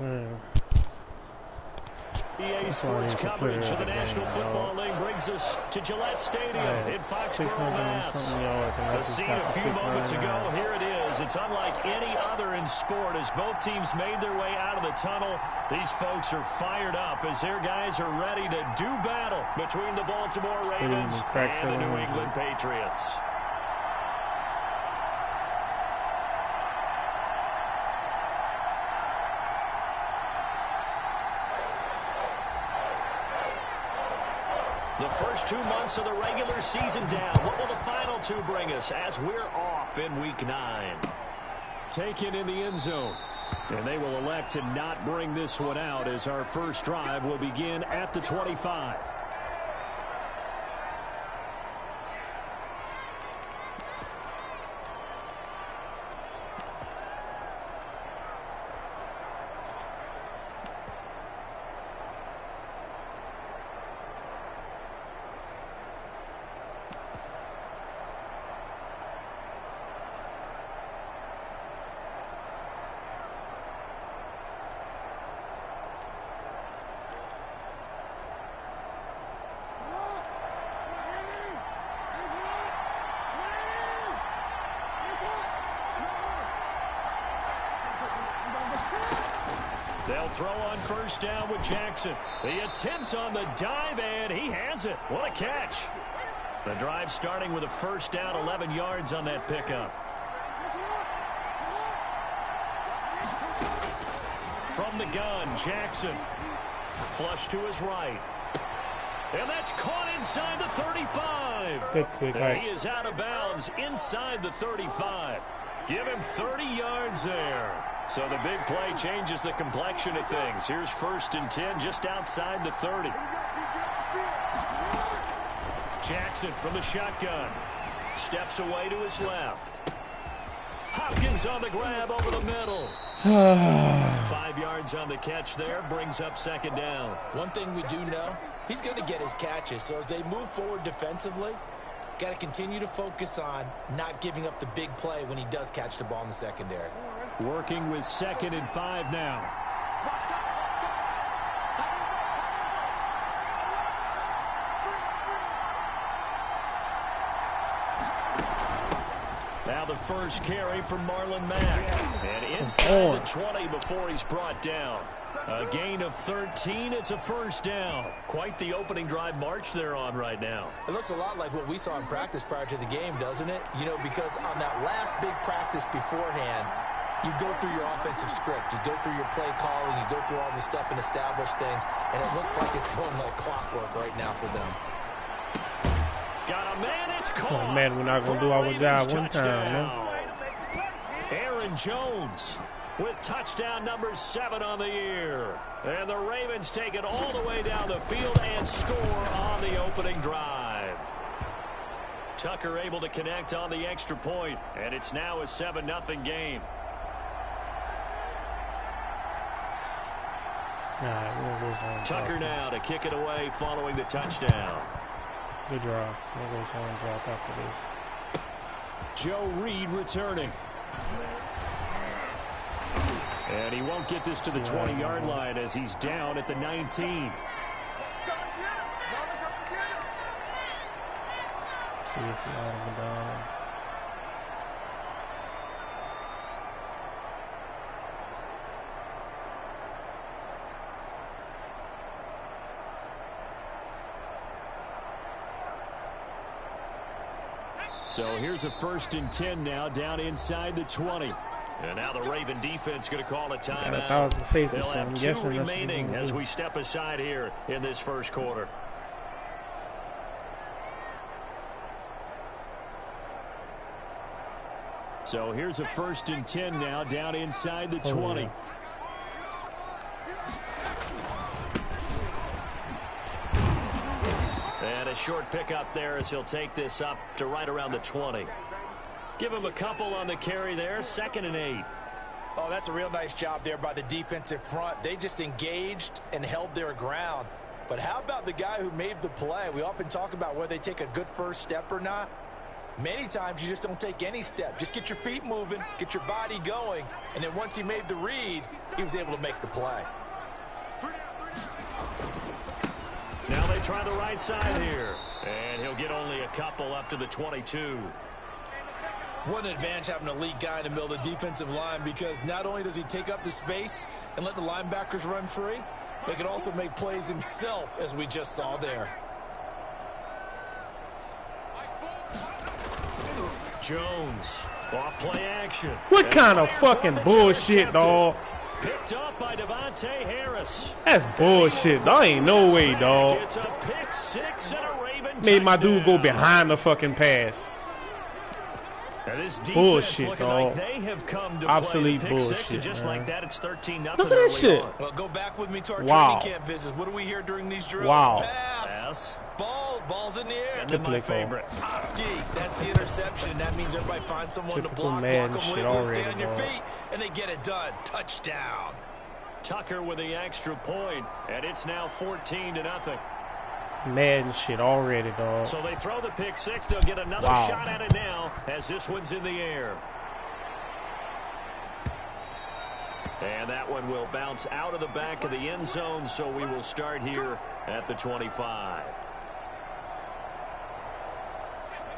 EA Sports coverage of the National Football League brings us to Gillette Stadium in Foxborough, Mass. The scene a few moments ago, here it is. It's unlike any other in sport as both teams made their way out of the tunnel. These folks are fired up as their guys are ready to do battle between the Baltimore Ravens and the New England Patriots. The first 2 months of the regular season down. What will the final two bring us as we're off in Week 9? Taken in the end zone. And they will elect to not bring this one out as our first drive will begin at the 25. They'll throw on first down with Jackson. The attempt on the dive, and he has it. What a catch. The drive starting with a first down, 11 yards on that pickup. From the gun, Jackson. Flush to his right. And that's caught inside the 35. And he is out of bounds inside the 35. Give him 30 yards there. So the big play changes the complexion of things. Here's 1st and 10 just outside the 30. Jackson from the shotgun. Steps away to his left. Hopkins on the grab over the middle. 5 yards on the catch there. Brings up 2nd down. One thing we do know, he's going to get his catches. So as they move forward defensively, got to continue to focus on not giving up the big play when he does catch the ball in the secondary. Working with 2nd and 5 now. Now the first carry from Marlon Mack. And inside the 20 before he's brought down. A gain of 13. It's a first down. Quite the opening drive march they're on right now. It looks a lot like what we saw in practice prior to the game, doesn't it? You know, because on that last big practice beforehand, you go through your offensive script. You go through your play calling. You go through all this stuff and establish things. And it looks like it's going like clockwork right now for them. Got a man. It's caught. Oh, man, we're not going to do our job one time, man. Aaron Jones with touchdown number 7 on the year. And the Ravens take it all the way down the field and score on the opening drive. Tucker able to connect on the extra point. And it's now a 7-0 game. Tucker now to kick it away following the touchdown. Good draw. We'll go for a drop after this. Joe Reed returning. And he won't get this to the 20-yard line as he's down at the 19. See if we got him down. So here's a 1st and 10 now down inside the 20. And now the Raven defense going to call a timeout. Yeah, the safety, They'll so have 2 remaining as we step aside here in this first quarter. So here's a 1st and 10 now down inside the 20. Yeah. And a short pickup there as he'll take this up to right around the 20. Give him a couple on the carry there. 2nd and 8. Oh, that's a real nice job there by the defensive front. They just engaged and held their ground. But how about the guy who made the play? We often talk about whether they take a good first step or not. Many times you just don't take any step. Just get your feet moving, get your body going, and then once he made the read, he was able to make the play. Now they try the right side here, and he'll get only a couple up to the 22. What an advantage having an elite guy in the middle of the defensive line, because not only does he take up the space and let the linebackers run free, but he can also make plays himself, as we just saw there. Jones, off play action. What kind of fucking bullshit, dog? Picked up by Devontae Harris. That's bullshit. There ain't no way, dog. It's a pick six and a Raven Made my dude go touchdown. behind the fucking pass. Bullshit, dog. Like they have come to Absolute play the pick bullshit, six, and just man. like that, it's 13-0. Look at that shit. On. Well, go back with me to our Wow. training camp visits. What do we hear during these drills? Wow. Pass. Ball's in the air. And Good then my play call. favorite. Oski, that's the interception. That means everybody finds someone to Typical block Madden them, shit wiggle, stay already, on your dog. feet, and they get it done. Touchdown. Tucker with the extra point, and it's now 14-0. Madden shit already, dog. So they throw the pick six. They'll get another Wow. shot at it now as this one's in the air. And that one will bounce out of the back of the end zone, so we will start here at the 25.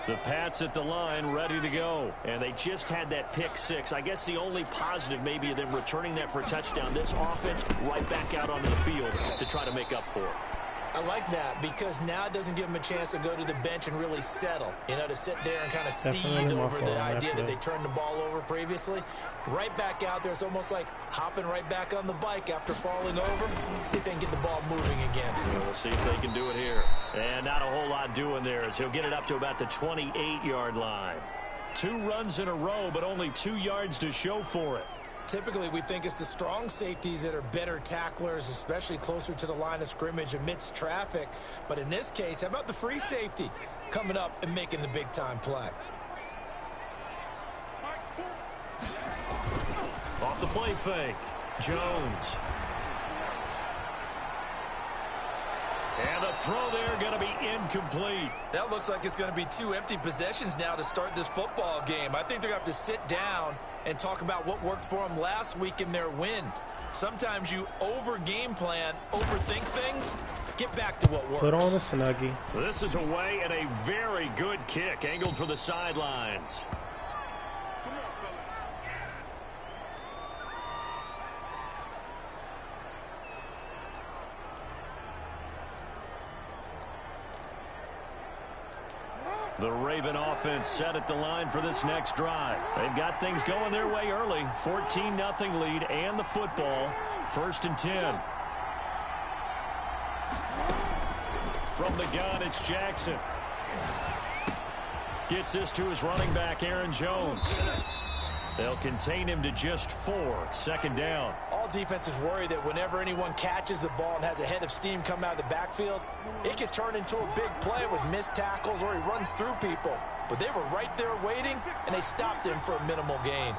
The Pats at the line ready to go, and they just had that pick six. I guess the only positive maybe of them returning that for a touchdown. This offense right back out onto the field to try to make up for it. I like that, because now it doesn't give them a chance to go to the bench and really settle, you know, to sit there and kind of seethe over the idea that they turned the ball over previously. Right back out there, it's almost like hopping right back on the bike after falling over. See if they can get the ball moving again. We'll see if they can do it here. And not a whole lot doing there, as he'll get it up to about the 28-yard line. 2 runs in a row, but only 2 yards to show for it. Typically, we think it's the strong safeties that are better tacklers, especially closer to the line of scrimmage amidst traffic. But in this case, how about the free safety coming up and making the big-time play? Off the play fake, Jones. And the throw there going to be incomplete. That looks like it's going to be 2 empty possessions now to start this football game. I think they're going to have to sit down and talk about what worked for them last week in their win. Sometimes you over-game plan, overthink things. Get back to what works. Put on a Snuggie. This is away and a very good kick, angled for the sidelines. The Raven offense set at the line for this next drive. They've got things going their way early. 14-0 lead and the football. 1st and 10. From the gun, it's Jackson. Gets this to his running back, Aaron Jones. They'll contain him to just 4. 2nd down. All defenses worry that whenever anyone catches the ball and has a head of steam come out of the backfield, it could turn into a big play with missed tackles or he runs through people. But they were right there waiting, and they stopped him for a minimal gain.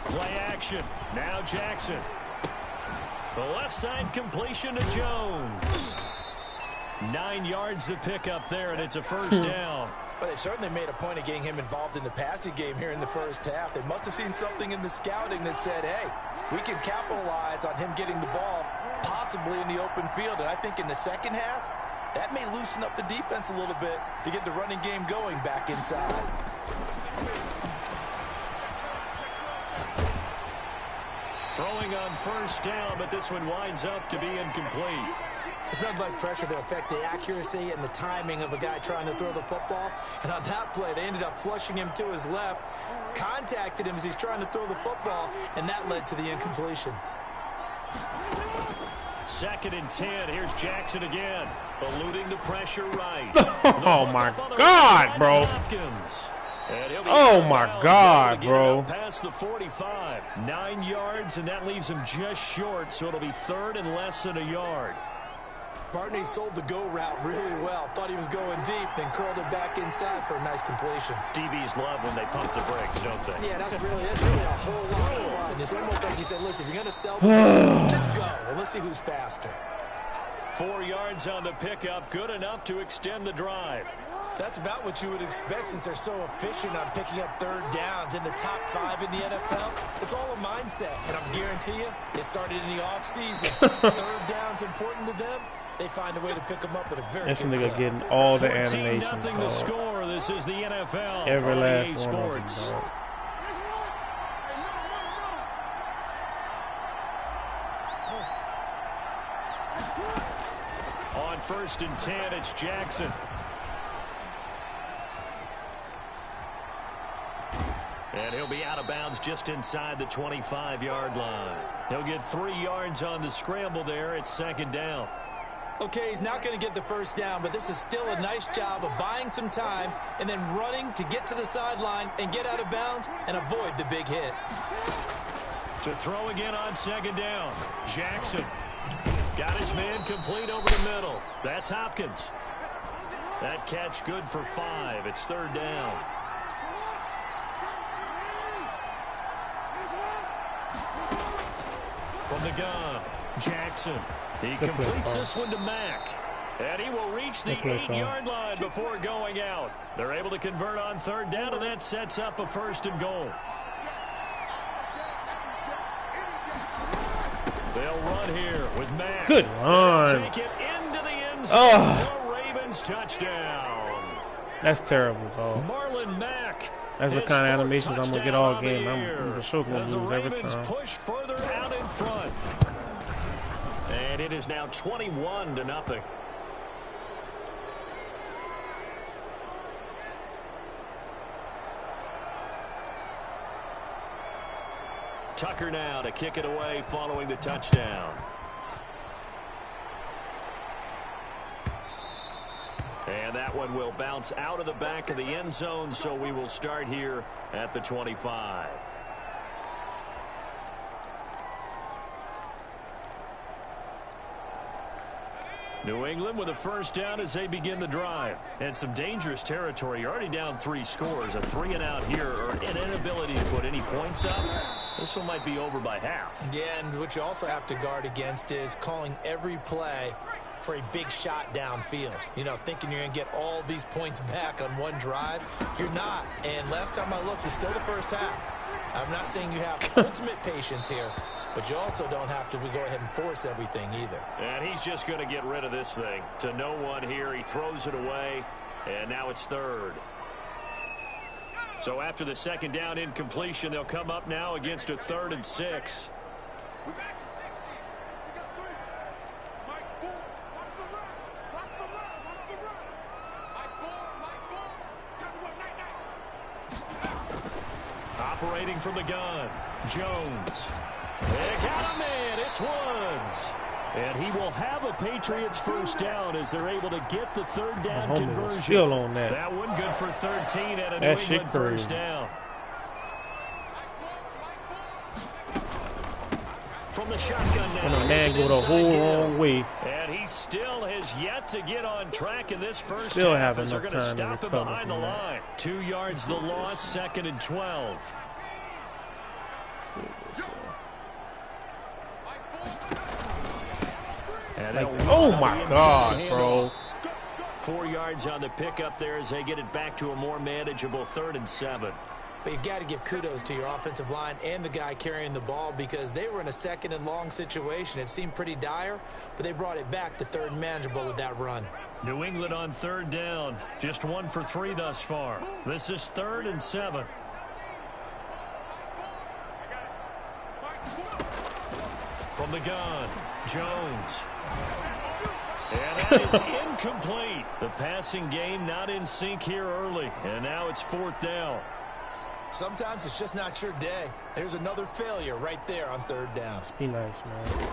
Play action. Now Jackson. The left side completion to Jones. 9 yards to pick up there, and it's a 1st down. But they certainly made a point of getting him involved in the passing game here in the first half. They must have seen something in the scouting that said, hey, we can capitalize on him getting the ball possibly in the open field. And I think in the second half, that may loosen up the defense a little bit to get the running game going back inside. Throwing on 1st down, but this one winds up to be incomplete. It's nothing like pressure to affect the accuracy and the timing of a guy trying to throw the football. And on that play, they ended up flushing him to his left, contacted him as he's trying to throw the football, and that led to the incompletion. 2nd and 10. Here's Jackson again, eluding the pressure right. Oh, my God, bro. Oh, my God, bro. Past the 45. 9 yards, and that leaves him just short, so it'll be 3rd and less than a yard. Barney sold the go route really well. Thought he was going deep, then curled it back inside for a nice completion. DBs love when they pump the brakes, don't they? Yeah, that's really a whole lot of fun. It's almost like you said, listen, if you're going to sell the game, just go. Well, let's see who's faster. 4 yards on the pickup, good enough to extend the drive. That's about what you would expect since they're so efficient on picking up third downs in the top 5 in the NFL. It's all a mindset, and I'm guarantee you, it started in the offseason. Third down's important to them. They find a way to pick them up at a very good clip. This nigga getting all the animations, dog. The score. This is the NFL. Every last one of them, dog. On 1st and 10, it's Jackson. And he'll be out of bounds just inside the 25-yard line. He'll get 3 yards on the scramble there. It's 2nd down. Okay, he's not going to get the first down, but this is still a nice job of buying some time and then running to get to the sideline and get out of bounds and avoid the big hit. To throw again on 2nd down. Jackson got his man complete over the middle. That's Hopkins. That catch good for 5. It's 3rd down. From the gun, Jackson. He completes this one to Mack. And he will reach the 8-yard line before going out. They're able to convert on 3rd down, and that sets up a 1st and goal. They'll run here with Mack. Good run. Take it into the end zone for Ravens touchdown. That's terrible, dog. Marlon Mack. That's the kind of animations I'm going to get all game. I'm for sure going to lose every time. Push further out in front. And it is now 21-0. Tucker now to kick it away following the touchdown. And that one will bounce out of the back of the end zone, so we will start here at the 25. New England with a 1st down as they begin the drive. And some dangerous territory. You're already down 3 scores. A 3-and-out here or an inability to put any points up. This one might be over by half. Yeah, and what you also have to guard against is calling every play for a big shot downfield. You know, thinking you're going to get all these points back on one drive. You're not. And last time I looked, it's still the first half. I'm not saying you have ultimate patience here, but you also don't have to go ahead and force everything either. And he's just going to get rid of this thing. To no one here. He throws it away, and now it's 3rd. So after the 2nd down incompletion, they'll come up now against a 3rd and 6. Operating from the gun, Jones. They got him in. It's Woods. And he will have a Patriots 1st down as they're able to get the 3rd down conversion. Still on that. That one good for 13 at a New England 1st down. From the shotgun now. And the man go the whole wrong way. And he still has yet to get on track in this first still half as they're going to time stop him behind the line. 2 yards the loss, 2nd and 12. And oh my God, bro. 4 yards on the pickup there as they get it back to a more manageable 3rd and 7. But you've got to give kudos to your offensive line and the guy carrying the ball because they were in a 2nd and long situation. It seemed pretty dire, but they brought it back to 3rd and manageable with that run. New England on 3rd down. Just 1 for 3 thus far. This is 3rd and 7. From the gun, Jones. And that is incomplete. The passing game not in sync here early. And now it's 4th down. Sometimes it's just not your day. There's another failure right there on 3rd down. Be nice, man.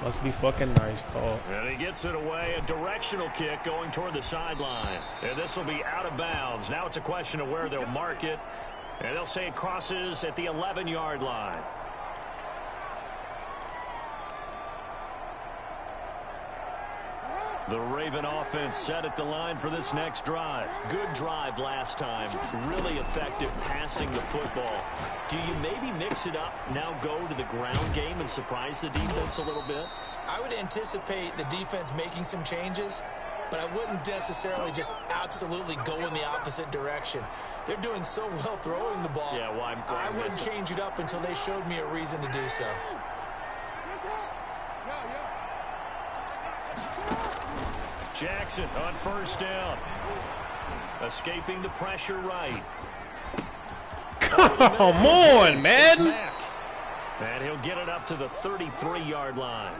Must be fucking nice, dog. And he gets it away. A directional kick going toward the sideline. And this will be out of bounds. Now it's a question of where they'll mark it. And they'll say it crosses at the 11-yard line. The Raven offense set at the line for this next drive. Good drive last time. Really effective passing the football. Do you maybe mix it up, now go to the ground game and surprise the defense a little bit? I would anticipate the defense making some changes, but I wouldn't necessarily just absolutely go in the opposite direction. They're doing so well throwing the ball. Yeah, why I wouldn't change it up until they showed me a reason to do so. Jackson on first down. Escaping the pressure right. Come on, man. And he'll get it up to the 33-yard line.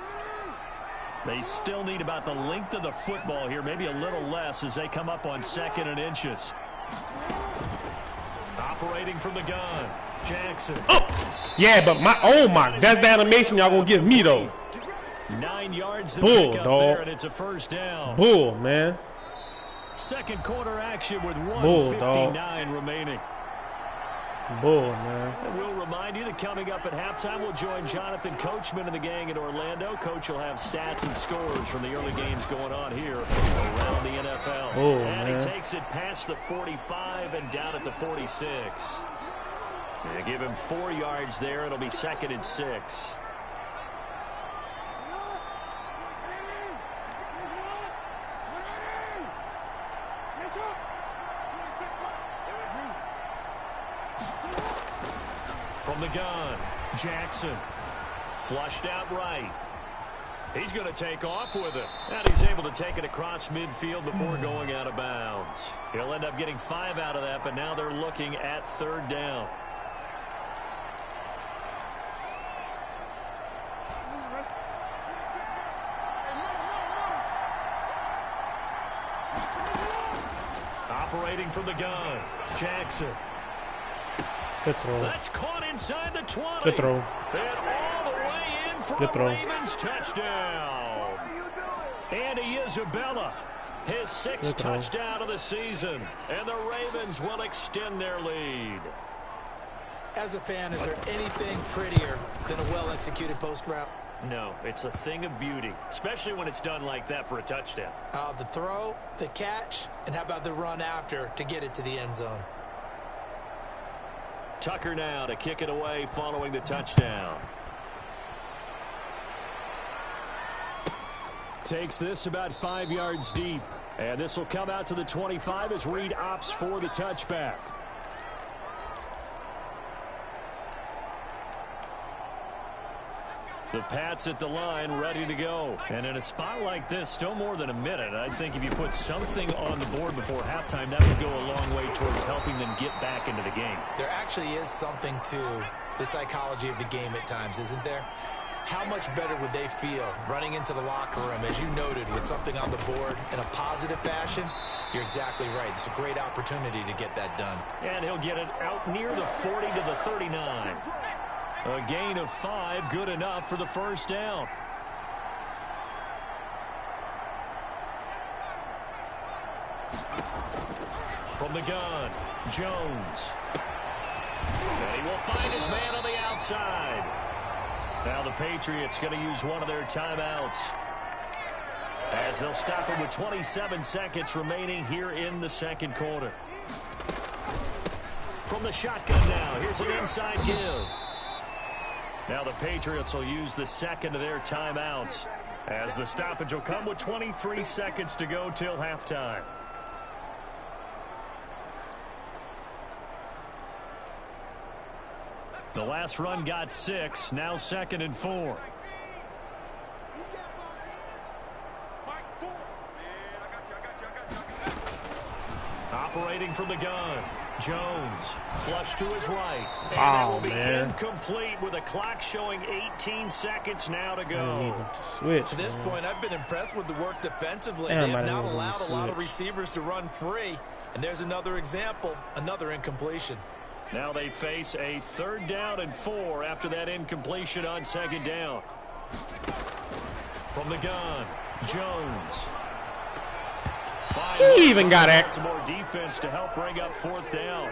They still need about the length of the football here, maybe a little less as they come up on 2nd and inches. Operating from the gun, Jackson. Oh, yeah, but that's the animation y'all gonna give me though. 9 yards to Bull, pick up dog. there, and it's a first down. Bull, man. Second quarter action with Bull, 1:59 remaining. Bull, man. And we'll remind you that coming up at halftime, we'll join Jonathan Coachman and the gang in Orlando. Coach will have stats and scores from the early games going on here around the NFL. Oh, and man. he takes it past the 45 and down at the 46. They give him 4 yards there. It'll be 2nd and 6. From the gun, Jackson. Flushed out right. He's going to take off with it. And he's able to take it across midfield before going out of bounds. He'll end up getting 5 out of that, but now they're looking at 3rd down. Operating from the gun, Jackson. Good throw. That's caught inside the 20. Good throw. And all the way in for Good a throw. Ravens touchdown. Andy Isabella, his 6th Good throw. touchdown of the season. And the Ravens will extend their lead. As a fan, is there anything prettier than a well-executed post route? No, it's a thing of beauty, especially when it's done like that for a touchdown. The throw, the catch, and how about the run after to get it to the end zone? Tucker now to kick it away following the touchdown. Takes this about 5 yards deep. And this will come out to the 25 as Reed opts for the touchback. The Pats at the line, ready to go. And in a spot like this, still more than a minute. I think if you put something on the board before halftime, that would go a long way towards helping them get back into the game. There actually is something to the psychology of the game at times, isn't there? How much better would they feel running into the locker room, as you noted, with something on the board in a positive fashion? You're exactly right. It's a great opportunity to get that done. And he'll get it out near the 40 to the 39. A gain of 5, good enough for the first down. From the gun, Jones. And he will find his man on the outside. Now the Patriots going to use one of their timeouts, as they'll stop him with 27 seconds remaining here in the second quarter. From the shotgun now, here's an inside give. Now the Patriots will use the second of their timeouts, as the stoppage will come with 23 seconds to go till halftime. The last run got 6, now 2nd and 4. Operating from the gun, Jones, flush to his right. And that will be incomplete with a clock showing 18 seconds now to go. To this point, I've been impressed with the work defensively. They have not allowed a lot of receivers to run free. And there's another example, another incompletion. Now they face a 3rd down and 4 after that incompletion on 2nd down. From the gun, Jones. He even got it. Some more defense to help bring up 4th down.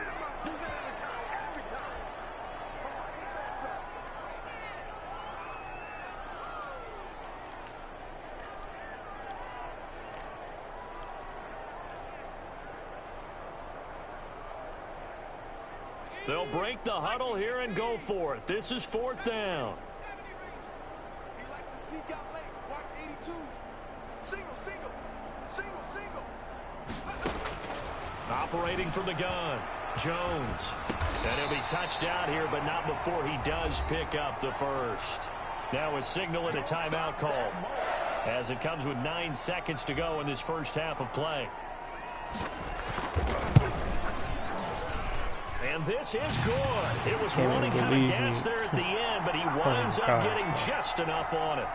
They'll break the huddle here and go for it. This is 4th down. Operating from the gun, Jones. And he'll be touched out here, but not before he does pick up the first. Now a signal and a timeout call, as it comes with 9 seconds to go in this first half of play. And this is good. It was running out of gas there at the end, but he winds up getting just enough on it.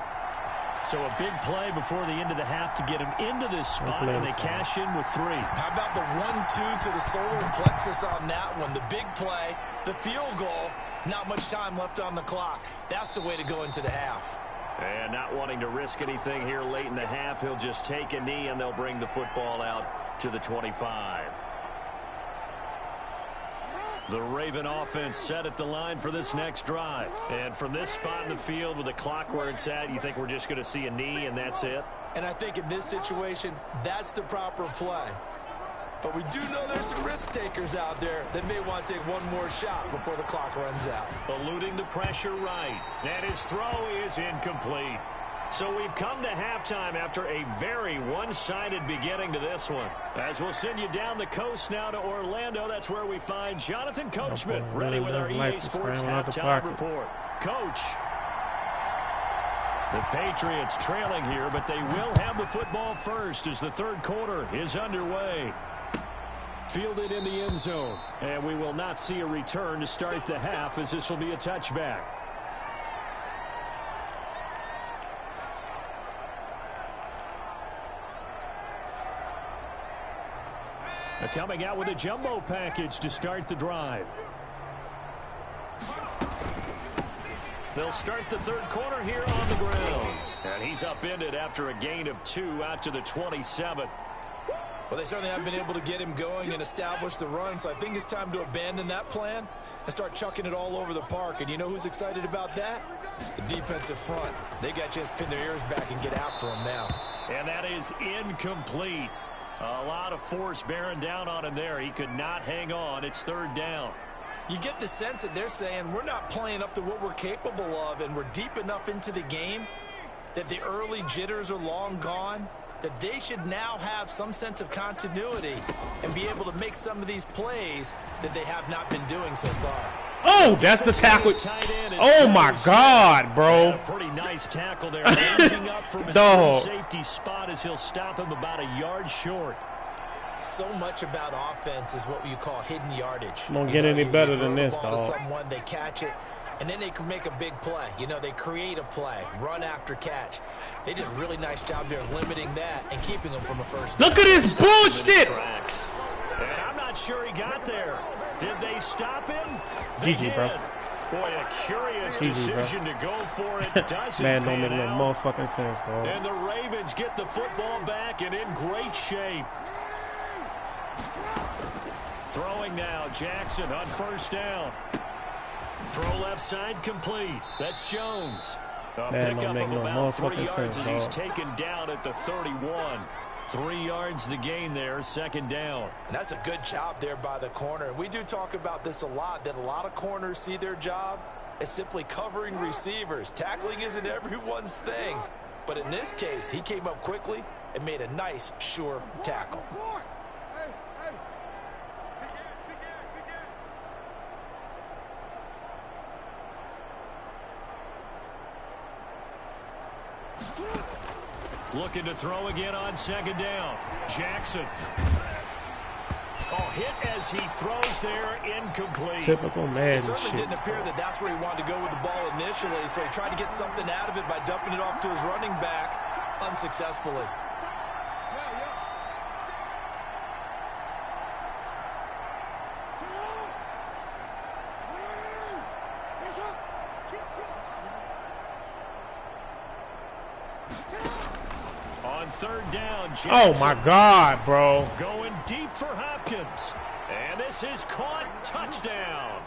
So a big play before the end of the half to get him into this spot, and they cash in with 3. How about the 1-2 to the solar plexus on that one? The big play, the field goal, not much time left on the clock. That's the way to go into the half. And not wanting to risk anything here late in the half, he'll just take a knee, and they'll bring the football out to the 25. The Raven offense set at the line for this next drive. And from this spot in the field with the clock where it's at, you think we're just going to see a knee and that's it? And I think in this situation, that's the proper play. But we do know there's some risk takers out there that may want to take one more shot before the clock runs out. Eluding the pressure right. And his throw is incomplete. So we've come to halftime after a very one-sided beginning to this one. As we'll send you down the coast now to Orlando, that's where we find Jonathan Coachman ready with our EA Sports halftime report. Coach. The Patriots trailing here, but they will have the football first as the third quarter is underway. Fielded in the end zone, and we will not see a return to start the half as this will be a touchback. Coming out with a jumbo package to start the drive. They'll start the third quarter here on the ground. And he's upended after a gain of 2 out to the 27. Well, they certainly have been able to get him going and establish the run, so I think it's time to abandon that plan and start chucking it all over the park. And you know who's excited about that? The defensive front. They got a chance to pin their ears back and get after him now. And that is incomplete. A lot of force bearing down on him there. He could not hang on. It's third down. You get the sense that they're saying we're not playing up to what we're capable of, and we're deep enough into the game that the early jitters are long gone, that they should now have some sense of continuity and be able to make some of these plays that they have not been doing so far. Oh, that's the tackle. Oh, my God, bro. A pretty nice tackle there. Ranging up from his safety spot as he'll stop him about a yard short. So much about offense is what you call hidden yardage. Won't get any better than this, dog. Someone, they catch it, and then they can make a big play. You know, they create a play, run after catch. They did a really nice job there limiting that and keeping them from a first down. Look at this bullshit. And I'm not sure he got there. Did they stop him? GG, bro. Boy, a curious decision to go for it. Doesn't Man, don't make no motherfucking sense, dog. And the Ravens get the football back and in great shape. Throwing now, Jackson on first down. Throw left side complete. That's Jones. A pickup of about 3 yards as he's taken down at the 31. 3 yards the gain there, second down. And that's a good job there by the corner. And we do talk about this a lot, that a lot of corners see their job as simply covering receivers. Tackling isn't everyone's thing. But in this case, he came up quickly and made a nice, sure tackle. Looking to throw again on second down. Jackson. Oh, hit as he throws there, incomplete. Typical man. It certainly didn't appear that that's where he wanted to go with the ball initially, so he tried to get something out of it by dumping it off to his running back unsuccessfully. Third down, Jackson. Oh, my God, bro. Going deep for Hopkins. And this is caught. Touchdown.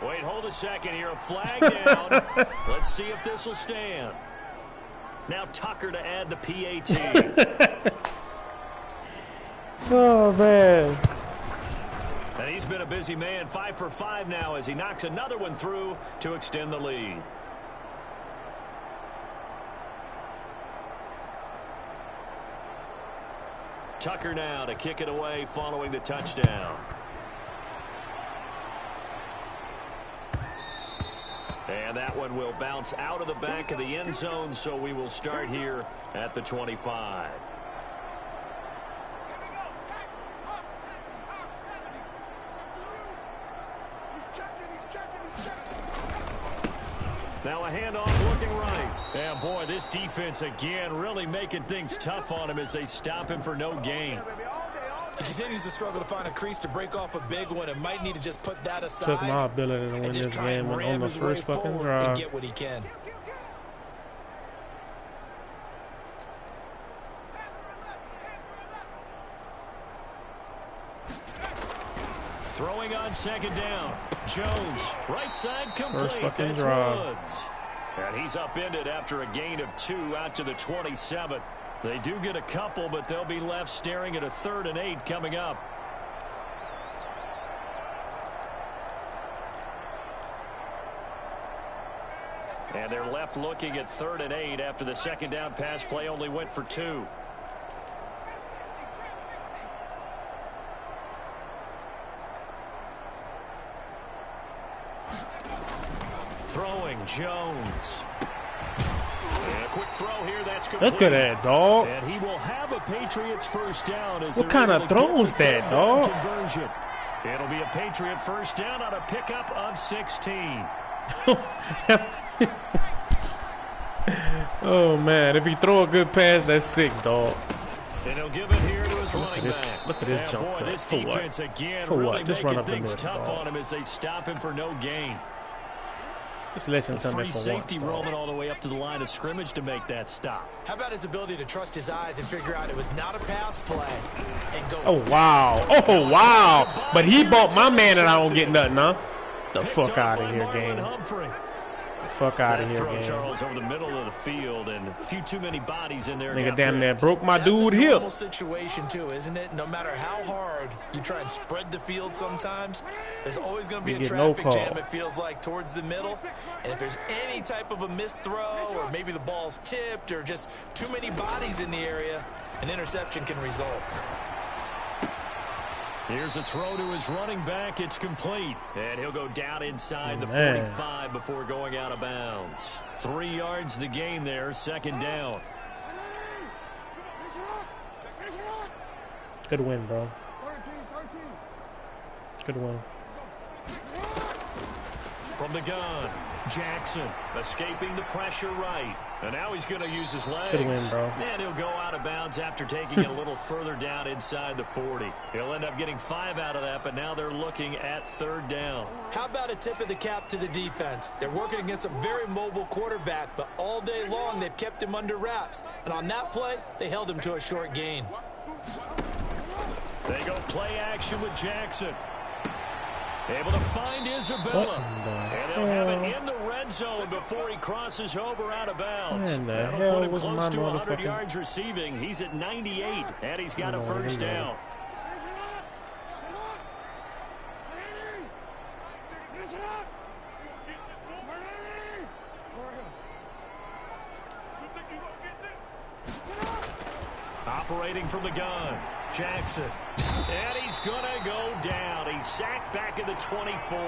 Wait, hold a second here. A flag down. Let's see if this will stand. Now Tucker to add the PAT. Oh, man. And he's been a busy man. 5 for 5 now as he knocks another one through to extend the lead. Tucker now to kick it away following the touchdown. And that one will bounce out of the back of the end zone, so we will start here at the 25. Now a handoff looking right. And boy, this defense again really making things tough on him as they stop him for no gain. He continues to struggle to find a crease to break off a big one and might need to just put that aside. Took my ability to win this game on the first fucking drive. And get what he can. Throwing on second down. Jones, right side complete. First fucking That's drive. Woods. And he's upended after a gain of 2 out to the 27. They do get a couple, but they'll be left staring at a 3rd and 8 coming up. And they're left looking at 3rd and 8 after the second down pass play only went for 2. Throwing Jones. And a quick throw here, that's complete. Look at that, dog. And he will have a Patriots first down. As What kind of throw is that, dog? Conversion. It'll be a Patriot first down on a pickup of 16. Oh, man. If he throw a good pass, that's 6, dog. And he'll give it here to his running back. Look at this jump boy, cut. this For what? defense again For really what? Just run making up the things middle, tough dog. on him as they stop him for no gain. Just listen to me Free for safety once, roaming all the way up to the line of scrimmage to make that stop. How about his ability to trust his eyes and figure out it was not a pass play and go. Oh, wow. Oh, wow. But he bought my man and I don't get nothing, huh? The fuck out of here, game. The fuck out of here, Throw, game. Charles, over the middle of the field, and a few too many bodies in there. Nigga damn near broke my That's dude a hip. normal situation too, isn't it? No matter how hard you try and spread the field sometimes, there's always going to be You a get no traffic call. jam, it feels like, towards the middle. And if there's any type of a missed throw or maybe the ball's tipped or just too many bodies in the area, an interception can result. Here's a throw to his running back. It's complete. And he'll go down inside the Man. 45 before going out of bounds. 3 yards the gain there, second down. Good win, bro. Good win. From the gun, Jackson escaping the pressure right. And now he's going to use his legs. Good win, bro. And he'll go out of bounds after taking it a little further down inside the 40. He'll end up getting 5 out of that, but now they're looking at 3rd down. How about a tip of the cap to the defense? They're working against a very mobile quarterback, but all day long they've kept him under wraps. And on that play, they held him to a short gain. They go play action with Jackson. Able to find Isabella. And he'll have it in the red zone before he crosses over out of bounds. Man, the That'll hell put him was close my to 100 motherfucking- yards receiving. He's at 98, and he's got a Oh, first yeah. down. Operating from the gun, Jackson. And he's going to go down. He's sacked back at the 24.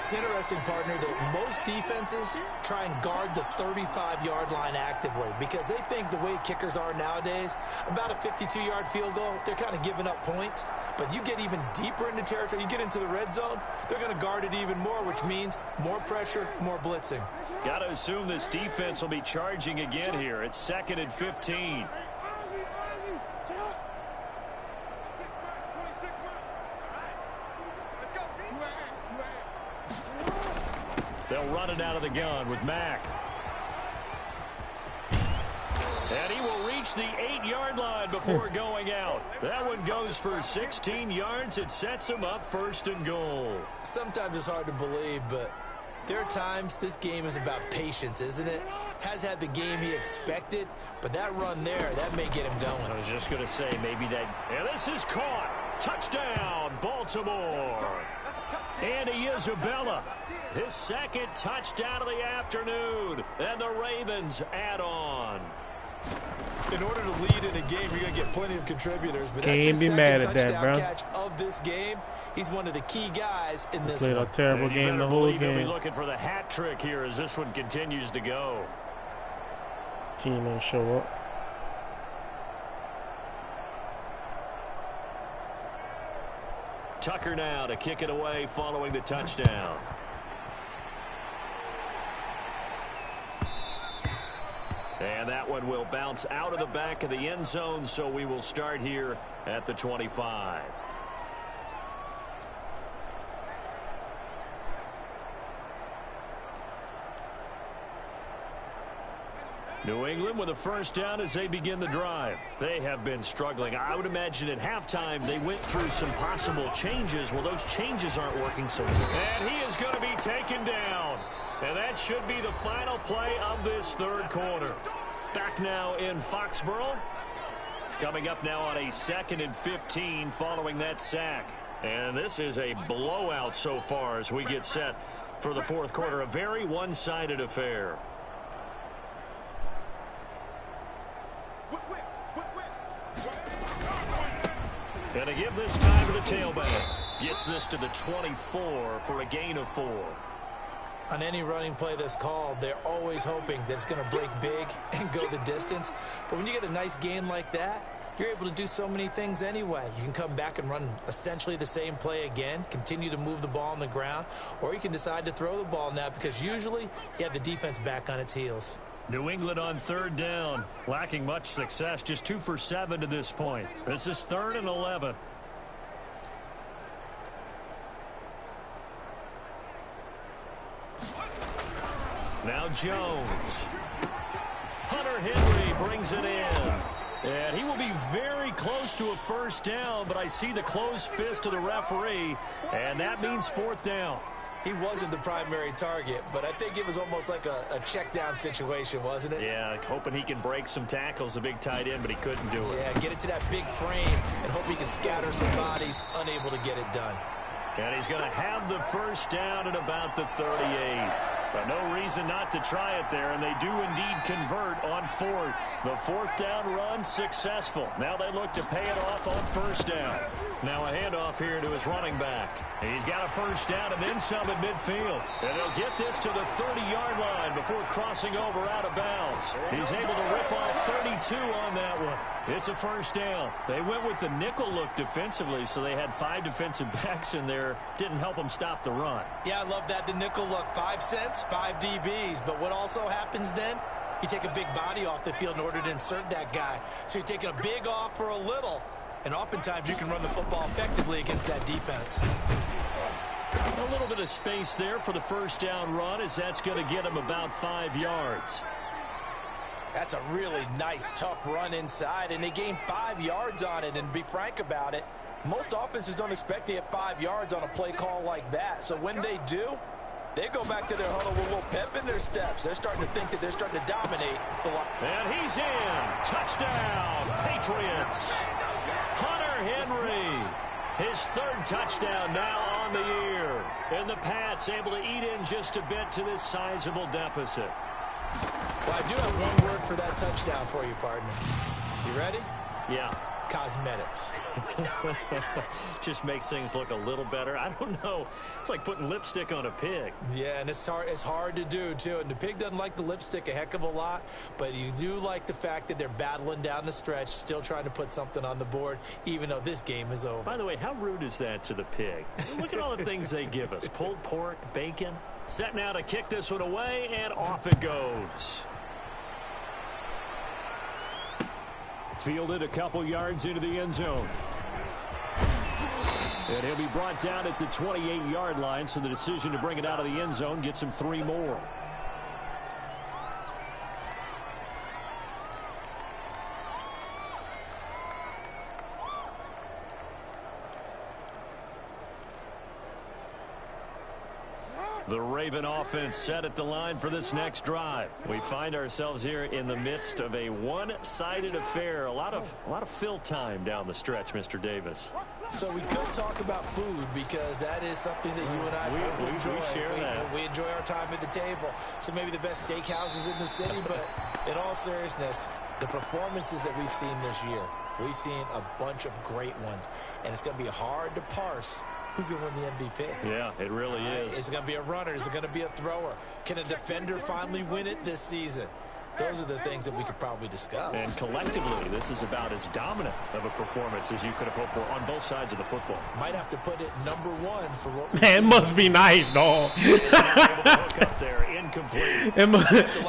It's interesting, partner, that most defenses try and guard the 35-yard line actively because they think the way kickers are nowadays, about a 52-yard field goal, they're kind of giving up points. But you get even deeper into territory, you get into the red zone, they're going to guard it even more, which means more pressure, more blitzing. Got to assume this defense will be charging again here. It's 2nd and 15. They'll run it out of the gun with Mack. And he will reach the 8-yard line before going out. That one goes for 16 yards. It sets him up 1st and goal. Sometimes it's hard to believe, but there are times this game is about patience, isn't it? Has had the game he expected, but that run there, that may get him going. I was just going to say maybe that. And this is caught. Touchdown, Baltimore. Andy Isabella, his 2nd touchdown of the afternoon, and the Ravens add on. In order to lead in a game, you're going to get plenty of contributors. But Can't that's his be mad at that, bro. catch of this game. He's one of the key guys in this Played one. a terrible game the whole He'll be game. looking for the hat trick here as this one continues to go. Team ain't show up. Tucker now to kick it away following the touchdown. And that one will bounce out of the back of the end zone, so we will start here at the 25. New England with a first down as they begin the drive. They have been struggling. I would imagine at halftime they went through some possible changes. Well, those changes aren't working so well. And he is going to be taken down. And that should be the final play of this third quarter. Back now in Foxborough. Coming up now on a 2nd and 15 following that sack. And this is a blowout so far as we get set for the fourth quarter. A very one-sided affair. And to give this time to the tailback. Gets this to the 24 for a gain of 4. On any running play that's called, they're always hoping that it's going to break big and go the distance. But when you get a nice gain like that, you're able to do so many things anyway. You can come back and run essentially the same play again, continue to move the ball on the ground, or you can decide to throw the ball now because usually you have the defense back on its heels. New England on third down, lacking much success, just 2 for 7 to this point. This is 3rd and 11. Now Jones. Hunter Henry brings it in. And he will be very close to a first down, but I see the closed fist of the referee, and that means 4th down. He wasn't the primary target, but I think it was almost like a check down situation, wasn't it? Yeah, like hoping he can break some tackles, a big tight end, but he couldn't do it. Yeah, get it to that big frame and hope he can scatter some bodies, unable to get it done. And he's going to have the first down at about the 38. But no reason not to try it there, and they do indeed convert on 4th. The 4th down run successful. Now they look to pay it off on first down. Now a handoff here to his running back. He's got a first down and then some at midfield. And they'll get this to the 30-yard line before crossing over out of bounds. He's able to rip off 32 on that one. It's a first down. They went with the nickel look defensively, so they had 5 defensive backs in there. Didn't help them stop the run. Yeah, I love that. The nickel look, 5 cents, 5 DBs. But what also happens then? You take a big body off the field in order to insert that guy. So you're taking a big off for a little. And oftentimes you can run the football effectively against that defense. A little bit of space there for the first down run, as that's going to get him about 5 yards. That's a really nice, tough run inside, and they gained 5 yards on it. And to be frank about it, most offenses don't expect to get 5 yards on a play call like that. So when they do, they go back to their huddle with a little pep in their steps. They're starting to think that they're starting to dominate the line. And he's in. Touchdown, Patriots. Hunter Henry, his 3rd touchdown now on the year. And the Pats able to eat in just a bit to this sizable deficit. Well, I do have one word for that touchdown for you, partner. You ready? Yeah. Cosmetics. Just makes things look a little better. I don't know. It's like putting lipstick on a pig. Yeah, and it's hard to do, too. And the pig doesn't like the lipstick a heck of a lot, but you do like the fact that they're battling down the stretch, still trying to put something on the board, even though this game is over. By the way, how rude is that to the pig? Look at all the things they give us. Pulled pork, bacon. Set now to kick this one away, and off it goes. Fielded a couple yards into the end zone. And he'll be brought down at the 28-yard line, so the decision to bring it out of the end zone gets him 3 more. The Raven offense set at the line for this next drive. We find ourselves here in the midst of a one-sided affair. A lot of fill time down the stretch, Mr. Davis. So we could talk about food because that is something that you and I enjoy. We share that. We enjoy our time at the table. So maybe the best steakhouses in the city, but in all seriousness, The performances that we've seen this year, we've seen a bunch of great ones, and it's going to be hard to parse who's going to win the MVP. Yeah, it really is. Is it going to be a runner? Is it going to be a thrower? Can a defender finally win it this season? Those are the things that we could probably discuss. And collectively, this is about as dominant of a performance as you could have hoped for on both sides of the football. Might have to put it number one for what we Man, it must be nice, dog.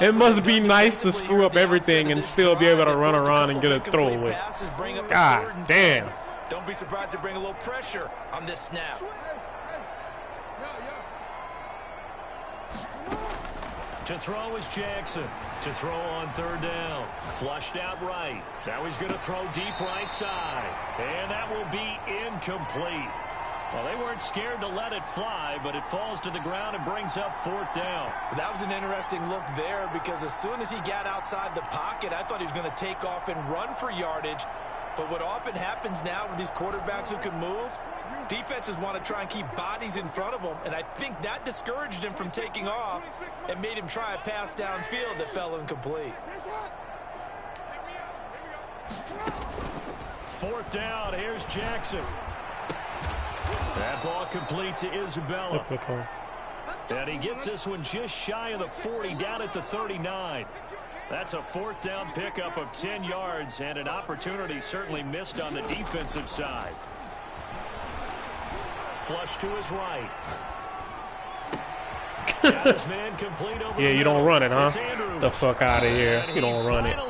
It must be nice to screw up everything and still be able to run around and get a throw away. God damn. Don't be surprised to bring a little pressure on this snap. To throw is Jackson. To throw on third down. Flushed out right. Now he's going to throw deep right side. And that will be incomplete. Well, they weren't scared to let it fly, but it falls to the ground and brings up fourth down. That was an interesting look there because as soon as he got outside the pocket, I thought he was going to take off and run for yardage. But what often happens now with these quarterbacks who can move, defenses want to try and keep bodies in front of them, and I think that discouraged him from taking off and made him try a pass downfield that fell incomplete. Fourth down, here's Jackson. That ball complete to Isabella. And he gets this one just shy of the 40, down at the 39. That's a fourth down pickup of 10 yards and an opportunity certainly missed on the defensive side. Flush to his right. Got his man complete over Yeah, you don't run it, huh? The fuck out of here. You don't run it.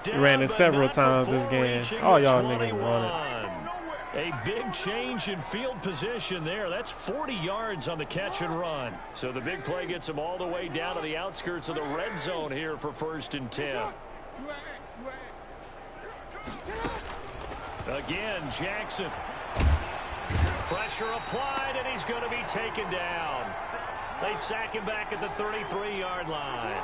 You ran it several times this game. All y'all niggas run it. A big change in field position there. That's 40 yards on the catch and run. So the big play gets him all the way down to the outskirts of the red zone here for 1st and 10. Again, Jackson. Pressure applied, and he's going to be taken down. They sack him back at the 33-yard line.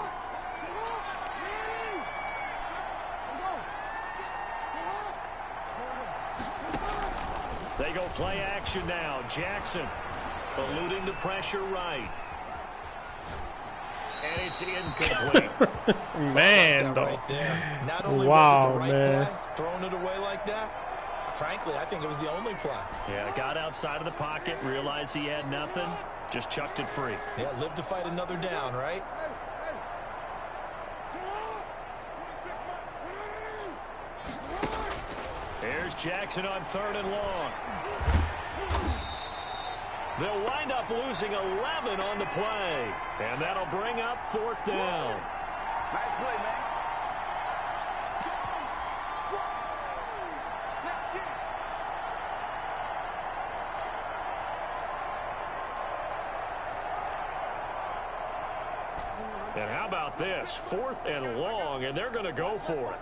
They go play action now. Jackson eluding the pressure right. And it's incomplete. Man, though. Right there. Not only wow, was it the right man. play, throwing it away like that, frankly, I think it was the only play. Yeah, got outside of the pocket, realized he had nothing, just chucked it free. Yeah, live to fight another down, right? Here's Jackson on 3rd and long. They'll wind up losing 11 on the play. And that'll bring up 4th down. Nice play, man. And how about this? 4th and long, and they're going to go for it.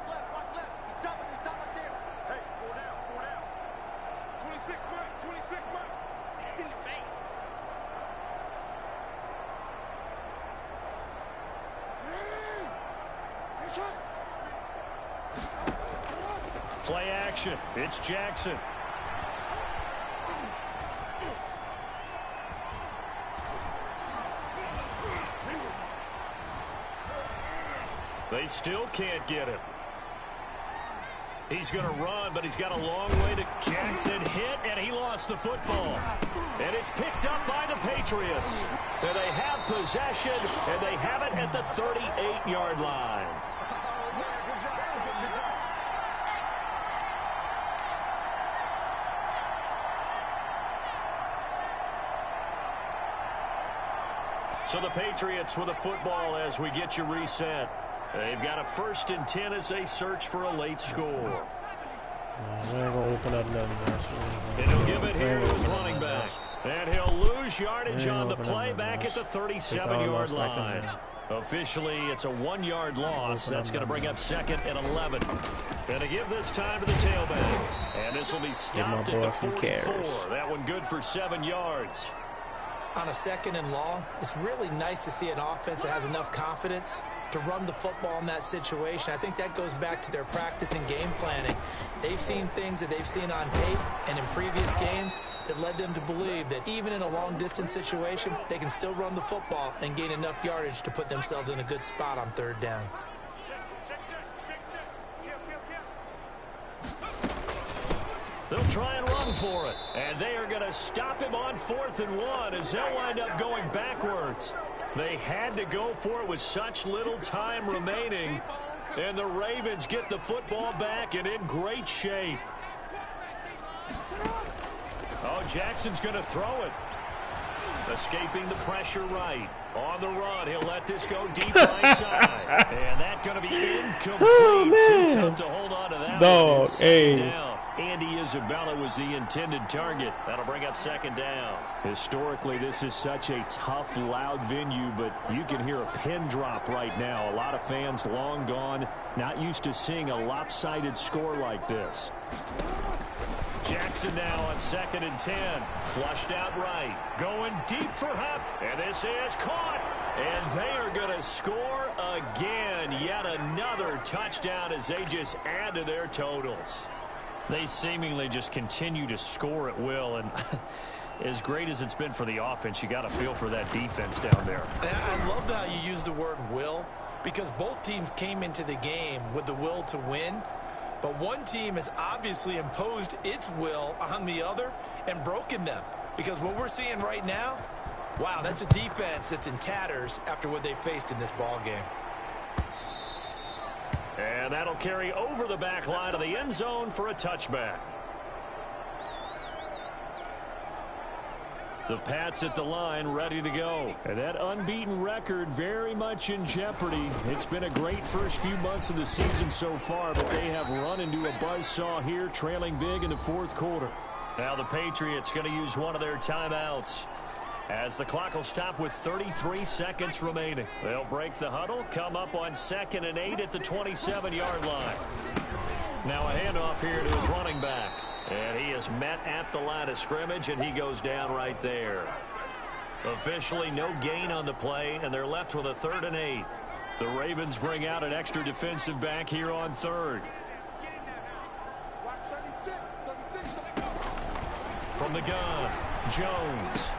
Play action. It's Jackson. They still can't get him. He's going to run, but he's got a long way to Jackson hit, and he lost the football. And it's picked up by the Patriots. And they have possession, and they have it at the 38-yard line. So the Patriots with a football as we get you reset. They've got a 1st and 10 as they search for a late score. We ain't gonna open up nothing. And he'll give it here to his running back. And he'll lose yardage on the play back at the 37-yard line. Officially, it's a 1-yard loss. That's going to bring up 2nd and 11. And to give this time to the tailback. And this will be stopped at the 44. That one good for 7 yards. On a 2nd and long, it's really nice to see an offense that has enough confidence to run the football in that situation. I think that goes back to their practice and game planning. They've seen things that they've seen on tape and in previous games that led them to believe that even in a long-distance situation, they can still run the football and gain enough yardage to put themselves in a good spot on 3rd down. They'll try and run for it. And they are going to stop him on 4th and 1 as they'll wind up going backwards. They had to go for it with such little time remaining. And the Ravens get the football back and in great shape. Oh, Jackson's going to throw it. Escaping the pressure right. On the run, he'll let this go deep right side. And that's going to be incomplete. Oh, too tough to hold on to that Dog, one. hey. Down. Andy Isabella was the intended target. That'll bring up 2nd down. Historically, this is such a tough, loud venue, but you can hear a pin drop right now. A lot of fans long gone, not used to seeing a lopsided score like this. Jackson now on 2nd and 10. Flushed out right. Going deep for Hupp. And this is caught. And they are going to score again. Yet another touchdown as they just add to their totals. They seemingly just continue to score at will. And as great as it's been for the offense, you got to feel for that defense down there. I love how you use the word will, because both teams came into the game with the will to win. But one team has obviously imposed its will on the other and broken them. Because what we're seeing right now, wow, that's a defense that's in tatters after what they faced in this ball game. And that'll carry over the back line of the end zone for a touchback. The Pats at the line, ready to go. And that unbeaten record very much in jeopardy. It's been a great first few months of the season so far, but they have run into a buzzsaw here, trailing big in the 4th quarter. Now the Patriots going to use one of their timeouts, as the clock will stop with 33 seconds remaining. They'll break the huddle, come up on 2nd and 8 at the 27-yard line. Now a handoff here to his running back. And he is met at the line of scrimmage, and he goes down right there. Officially no gain on the play, and they're left with a 3rd and 8. The Ravens bring out an extra defensive back here on 3rd. From the gun, Jones.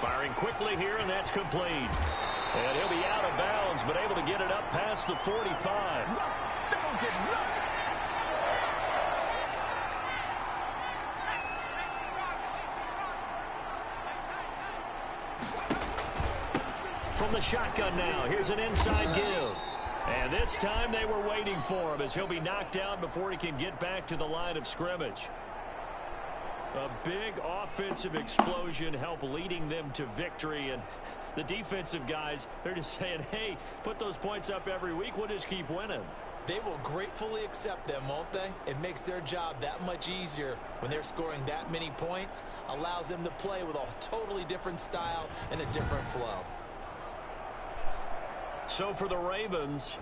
Firing quickly here, and that's complete. And he'll be out of bounds, but able to get it up past the 45. From the shotgun now, here's an inside give. And this time they were waiting for him as he'll be knocked down before he can get back to the line of scrimmage. A big offensive explosion helped leading them to victory. And the defensive guys, they're just saying, hey, put those points up every week. We'll just keep winning. They will gratefully accept them, won't they? It makes their job that much easier when they're scoring that many points. Allows them to play with a totally different style and a different flow. So for the Ravens,